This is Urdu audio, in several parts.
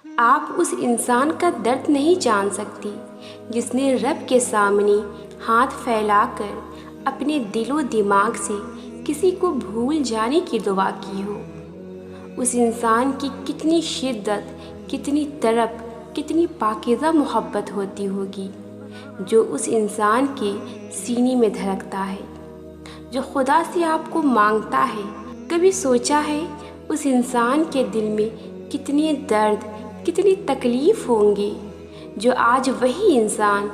آپ اس انسان کا درد نہیں جان سکتی جس نے رب کے سامنے ہاتھ پھیلا کر اپنے دل و دماغ سے کسی کو بھول جانے کی دعا کی ہو۔ اس انسان کی کتنی شدت، کتنی طرب، کتنی پاکیزہ محبت ہوتی ہوگی جو اس انسان کے سینے میں دھڑکتا ہے، جو خدا سے آپ کو مانگتا ہے۔ کبھی سوچا ہے اس انسان کے دل میں کتنے درد، کتنی تکلیف ہوں گے جو آج وہی انسان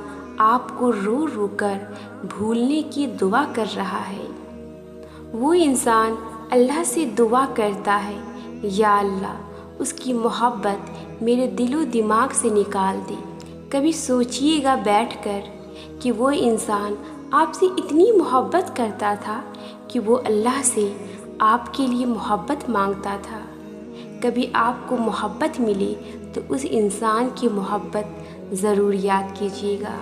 آپ کو رو رو کر بھولنے کی دعا کر رہا ہے۔ وہ انسان اللہ سے دعا کرتا ہے، یا اللہ اس کی محبت میرے دل و دماغ سے نکال دے۔ کبھی سوچئے گا بیٹھ کر کہ وہ انسان آپ سے اتنی محبت کرتا تھا کہ وہ اللہ سے آپ کے لیے محبت مانگتا تھا۔ کبھی آپ کو محبت ملے تو اس انسان کی محبت ضرور یاد کیجیے گا۔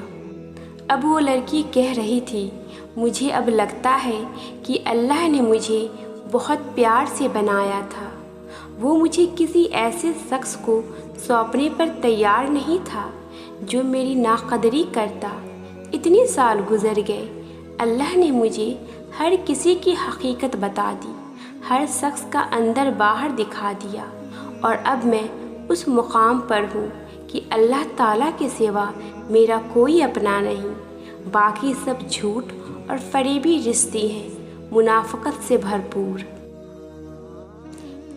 اب وہ لڑکی کہہ رہی تھی، مجھے اب لگتا ہے کہ اللہ نے مجھے بہت پیار سے بنایا تھا، وہ مجھے کسی ایسے شخص کو سونپنے پر تیار نہیں تھا جو میری ناقدری کرتا۔ اتنے سال گزر گئے، اللہ نے مجھے ہر کسی کی حقیقت بتا دی، ہر شخص کا اندر باہر دکھا دیا، اور اب میں اس مقام پر ہوں کہ اللہ تعالیٰ کے سوا میرا کوئی اپنا نہیں، باقی سب جھوٹ اور فریبی رشتے ہیں، منافقت سے بھرپور۔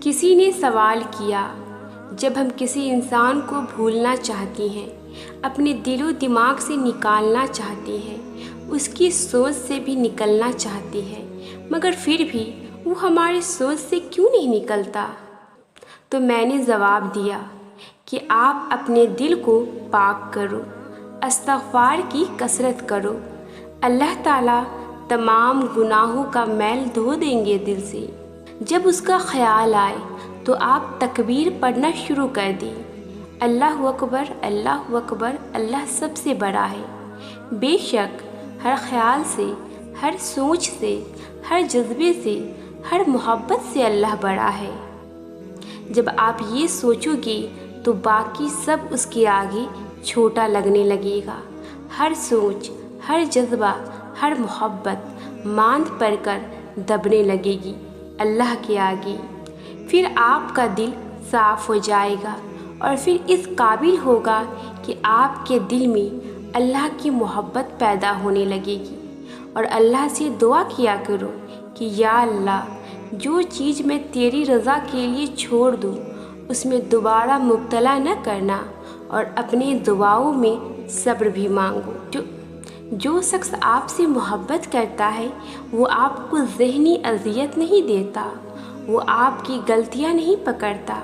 کسی نے سوال کیا، جب ہم کسی انسان کو بھولنا چاہتی ہیں، اپنے دل و دماغ سے نکالنا چاہتی ہیں، اس کی سوچ سے بھی نکلنا چاہتی ہیں، مگر پھر بھی وہ ہماری سوچ سے کیوں نہیں نکلتا؟ تو میں نے جواب دیا کہ آپ اپنے دل کو پاک کرو، استغفار کی کثرت کرو، اللہ تعالیٰ تمام گناہوں کا میل دھو دیں گے دل سے۔ جب اس کا خیال آئے تو آپ تکبیر پڑھنا شروع کر دیں، اللہ اکبر، اللہ اکبر، اللہ سب سے بڑا ہے۔ بے شک ہر خیال سے، ہر سوچ سے، ہر جذبے سے، ہر محبت سے اللہ بڑا ہے۔ جب آپ یہ سوچو گے تو باقی سب اس کے آگے چھوٹا لگنے لگے گا۔ ہر سوچ، ہر جذبہ، ہر محبت ماند پڑ کر دبنے لگے گی اللہ کے آگے۔ پھر آپ کا دل صاف ہو جائے گا اور پھر اس قابل ہوگا کہ آپ کے دل میں اللہ کی محبت پیدا ہونے لگے گی، اور اللہ سے دعا کیا کرو کہ یا اللہ جو چیز میں تیری رضا کے لیے چھوڑ دوں اس میں دوبارہ مبتلا نہ کرنا، اور اپنے دعاؤں میں صبر بھی مانگو۔ جو شخص آپ سے محبت کرتا ہے وہ آپ کو ذہنی اذیت نہیں دیتا، وہ آپ کی غلطیاں نہیں پکڑتا،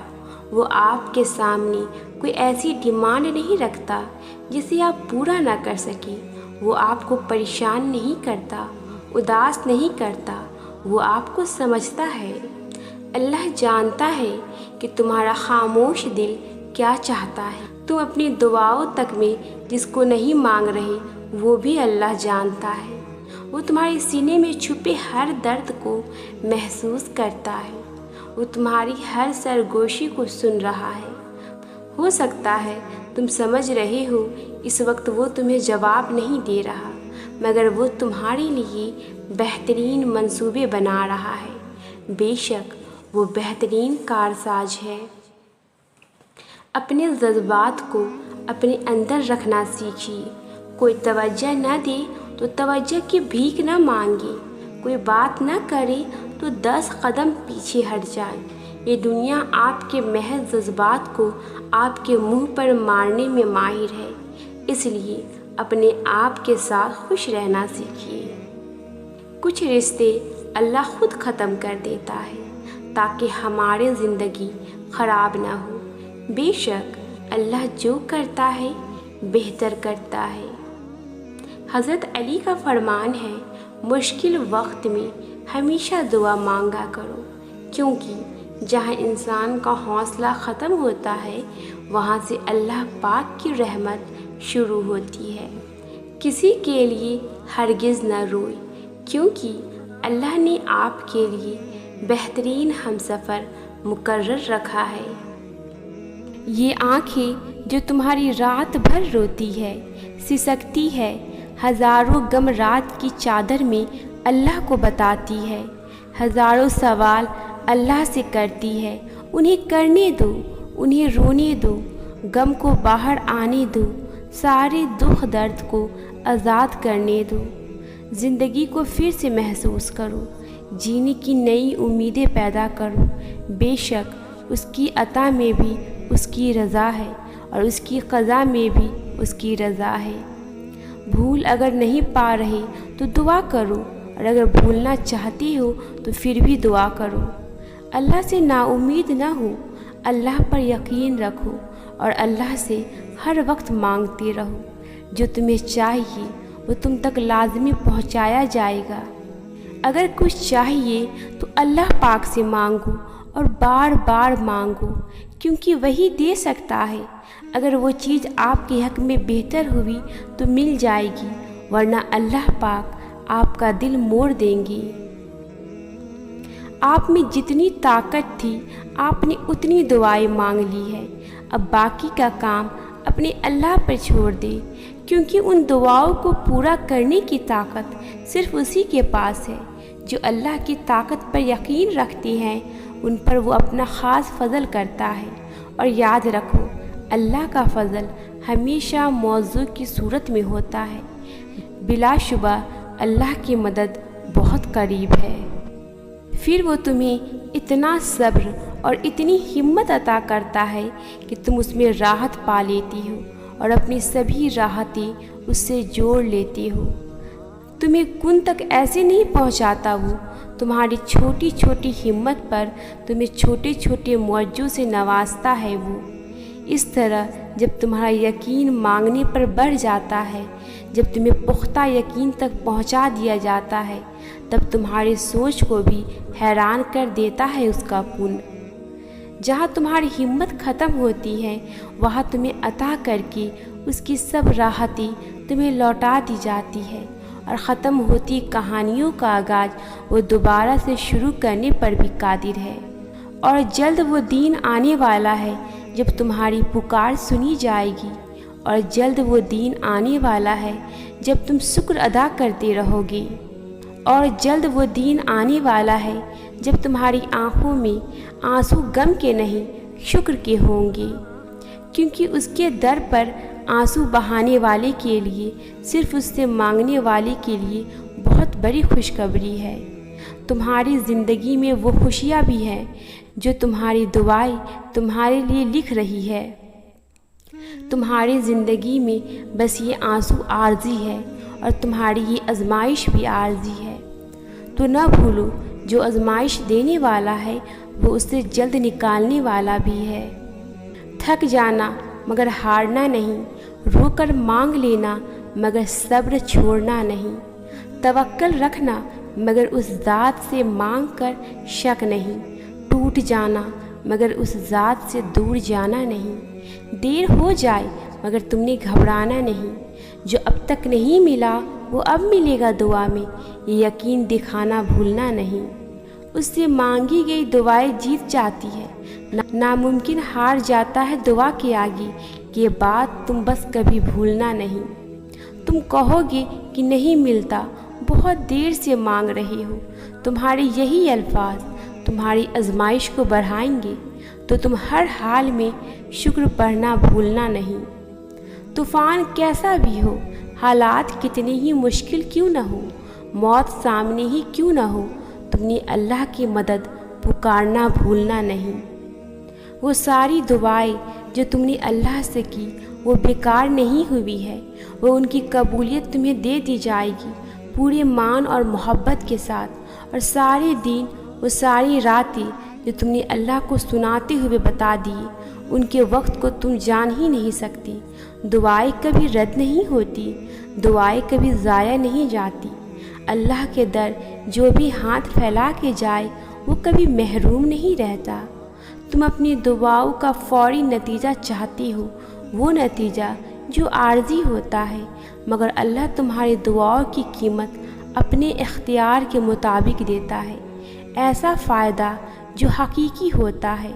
وہ آپ کے سامنے کوئی ایسی ڈیمانڈ نہیں رکھتا جسے آپ پورا نہ کر سکیں، وہ آپ کو پریشان نہیں کرتا، اداس نہیں کرتا، وہ آپ کو سمجھتا ہے۔ اللہ جانتا ہے کہ تمہارا خاموش دل کیا چاہتا ہے، تم اپنی دعاؤں تک میں جس کو نہیں مانگ رہے وہ بھی اللہ جانتا ہے، وہ تمہارے سینے میں چھپے ہر درد کو محسوس کرتا ہے، وہ تمہاری ہر سرگوشی کو سن رہا ہے۔ ہو سکتا ہے تم سمجھ رہے ہو اس وقت وہ تمہیں جواب نہیں دے رہا، مگر وہ تمہارے لیے بہترین منصوبے بنا رہا ہے، بے شک وہ بہترین کارساز ہے۔ اپنے جذبات کو اپنے اندر رکھنا سیکھیے، کوئی توجہ نہ دے تو توجہ کی بھیک نہ مانگے، کوئی بات نہ کرے تو 10 قدم پیچھے ہٹ جائے۔ یہ دنیا آپ کے محض جذبات کو آپ کے منہ پر مارنے میں ماہر ہے، اس لیے اپنے آپ کے ساتھ خوش رہنا سیکھیے۔ کچھ رشتے اللہ خود ختم کر دیتا ہے تاکہ ہماری زندگی خراب نہ ہو۔ بے شک اللہ جو کرتا ہے بہتر کرتا ہے۔ حضرت علی کا فرمان ہے، مشکل وقت میں ہمیشہ دعا مانگا کرو، کیونکہ جہاں انسان کا حوصلہ ختم ہوتا ہے وہاں سے اللہ پاک کی رحمت شروع ہوتی ہے۔ کسی کے لیے ہرگز نہ روئے، کیونکہ اللہ نے آپ کے لیے بہترین ہمسفر مقرر رکھا ہے۔ یہ آنکھیں جو تمہاری رات بھر روتی ہے، سسکتی ہے، ہزاروں غم رات کی چادر میں اللہ کو بتاتی ہے، ہزاروں سوال اللہ سے کرتی ہے، انہیں کرنے دو، انہیں رونے دو، غم کو باہر آنے دو، سارے دکھ درد کو آزاد کرنے دو، زندگی کو پھر سے محسوس کرو، جینے کی نئی امیدیں پیدا کرو۔ بے شک اس کی عطا میں بھی اس کی رضا ہے اور اس کی قضا میں بھی اس کی رضا ہے۔ بھول اگر نہیں پا رہے تو دعا کرو، اور اگر بھولنا چاہتے ہو تو پھر بھی دعا کرو۔ اللہ سے نا امید نہ ہو، اللہ پر یقین رکھو اور اللہ سے ہر وقت مانگتے رہو۔ جو تمہیں چاہیے وہ تم تک لازمی پہنچایا جائے گا۔ اگر کچھ چاہیے تو اللہ پاک سے مانگو اور بار بار مانگو، کیونکہ وہی دے سکتا ہے۔ اگر وہ چیز آپ کے حق میں بہتر ہوئی تو مل جائے گی، ورنہ اللہ پاک آپ کا دل موڑ دیں گے۔ آپ میں جتنی طاقت تھی آپ نے اتنی دعائیں مانگ لی ہے، اب باقی کا کام اپنے اللہ پر چھوڑ دے، کیونکہ ان دعاؤں کو پورا کرنے کی طاقت صرف اسی کے پاس ہے۔ جو اللہ کی طاقت پر یقین رکھتے ہیں ان پر وہ اپنا خاص فضل کرتا ہے، اور یاد رکھو اللہ کا فضل ہمیشہ موضوع کی صورت میں ہوتا ہے۔ بلا شبہ اللہ کی مدد بہت قریب ہے۔ پھر وہ تمہیں اتنا صبر اور اتنی ہمت عطا کرتا ہے کہ تم اس میں راحت پا لیتی ہو اور اپنی سبھی راحتیں اس سے جوڑ لیتی ہو۔ تمہیں کن تک ایسے نہیں پہنچاتا وہ، تمہاری چھوٹی چھوٹی ہمت پر تمہیں چھوٹے چھوٹے معجزوں سے نوازتا ہے وہ۔ اس طرح جب تمہارا یقین مانگنے پر بڑھ جاتا ہے، جب تمہیں پختہ یقین تک پہنچا دیا جاتا ہے، تب تمہاری سوچ کو بھی حیران کر دیتا ہے اس کا کن۔ جہاں تمہاری ہمت ختم ہوتی ہے وہاں تمہیں عطا کر کے اس کی سب راحتیں تمہیں لوٹا دی جاتی ہے، اور ختم ہوتی کہانیوں کا آغاز وہ دوبارہ سے شروع کرنے پر بھی قادر ہے۔ اور جلد وہ دن آنے والا ہے جب تمہاری پکار سنی جائے گی، اور جلد وہ دن آنے والا ہے جب تم شکر ادا کرتے رہو گے، اور جلد وہ دن آنے والا ہے جب تمہاری آنکھوں میں آنسو غم کے نہیں شکر کے ہوں گے، کیونکہ اس کے در پر آنسو بہانے والے کے لیے، صرف اس سے مانگنے والے کے لیے بہت بڑی خوشخبری ہے۔ تمہاری زندگی میں وہ خوشیاں بھی ہیں جو تمہاری دعائیں تمہارے لیے لکھ رہی ہے۔ تمہاری زندگی میں بس یہ آنسو عارضی ہے، اور تمہاری یہ آزمائش بھی عارضی ہے۔ تو نہ بھولو جو آزمائش دینے والا ہے وہ اسے جلد نکالنے والا بھی ہے۔ تھک جانا مگر ہارنا نہیں، رو کر مانگ لینا مگر صبر چھوڑنا نہیں، توکل رکھنا مگر اس ذات سے مانگ کر شک نہیں، ٹوٹ جانا مگر اس ذات سے دور جانا نہیں، دیر ہو جائے مگر تم نے گھبرانا نہیں، جو اب تک نہیں ملا وہ اب ملے گا دعا میں، یہ یقین دکھانا بھولنا نہیں۔ اس سے مانگی گئی دعائیں جیت جاتی ہے، ناممکن ہار جاتا ہے دعا کے آگے، کہ یہ بات تم بس کبھی بھولنا نہیں۔ تم کہو گے کہ نہیں ملتا، بہت دیر سے مانگ رہے ہو، تمہارے یہی الفاظ تمہاری آزمائش کو بڑھائیں گے، تو تم ہر حال میں شکر پڑھنا بھولنا نہیں۔ طوفان کیسا بھی ہو، حالات کتنے ہی مشکل کیوں نہ ہو، موت سامنے ہی کیوں نہ ہو، تم نے اللہ کی مدد پکارنا بھولنا نہیں۔ وہ ساری دعائیں جو تم نے اللہ سے کی وہ بیکار نہیں ہوئی ہے، وہ ان کی قبولیت تمہیں دے دی جائے گی پورے مان اور محبت کے ساتھ، اور سارے دن وہ ساری راتیں جو تم نے اللہ کو سناتے ہوئے بتا دی، ان کے وقت کو تم جان ہی نہیں سکتی۔ دعائیں کبھی رد نہیں ہوتی، دعائیں کبھی ضائع نہیں جاتی۔ اللہ کے در جو بھی ہاتھ پھیلا کے جائے وہ کبھی محروم نہیں رہتا۔ تم اپنی دعاؤں کا فوری نتیجہ چاہتے ہو، وہ نتیجہ جو عارضی ہوتا ہے، مگر اللہ تمہاری دعاؤں کی قیمت اپنے اختیار کے مطابق دیتا ہے، ایسا فائدہ جو حقیقی ہوتا ہے۔